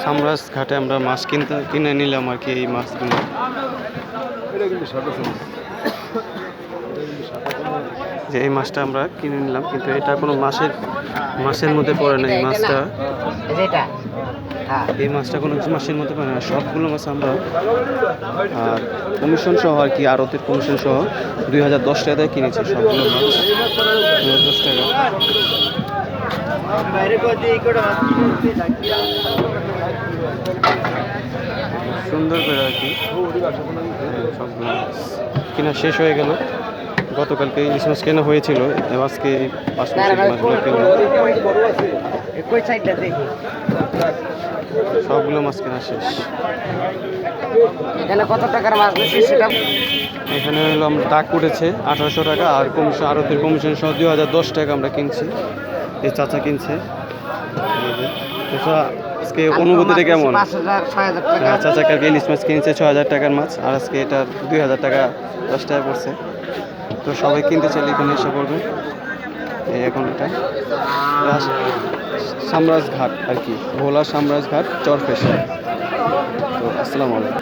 সামরাজ ঘাটে আমরা মাছ কিনে নিলাম আর কি। এই মাছগুলো যে এই মাছটা আমরা কিনে নিলাম, কিন্তু এটা কোনো মাছের মধ্যে পড়ে না। এই মাছটা কোনো মাছের মধ্যে পড়ে না। সবগুলো মাছ আমরা আর কমিশন সহ আর কি, আড়তের কমিশন সহ 2010 টাকায় কিনেছি সবগুলো মাছ। 2010 টাকা। সুন্দর করে আর কি সবগুলো মাছ কিনা শেষ হয়ে গেল। গতকালকে ইলিশ মাছ কেনা হয়েছিল, আজকে সবগুলো মাছ কেনা শেষ। এখানে কত টাকার মাছ বেশি সেটা এখানে হলো আমরা টাক উঠেছে 1800 টাকা, আর কমিশন আড়তের কমিশন সহ 2010 টাকা আমরা কিনছি। এই চাচা কিনছে। আজকে অনুভূতিটা কেমন? 5,000-6,000 টাকা। চাচা কালকে ইলিশ মাছ কিনছে 6,000 টাকার মাছ, আর আজকে এটা 2,000 টাকা 10 টাকা পড়ছে। তো সবাই কিনতে চাইলে এখানে এসে পড়বে। এই এখন এটা সামরাজ ঘাট আর কি, ভোলা সামরাজ ঘাট চরফেশন। তো আসসালামু আলাইকুম।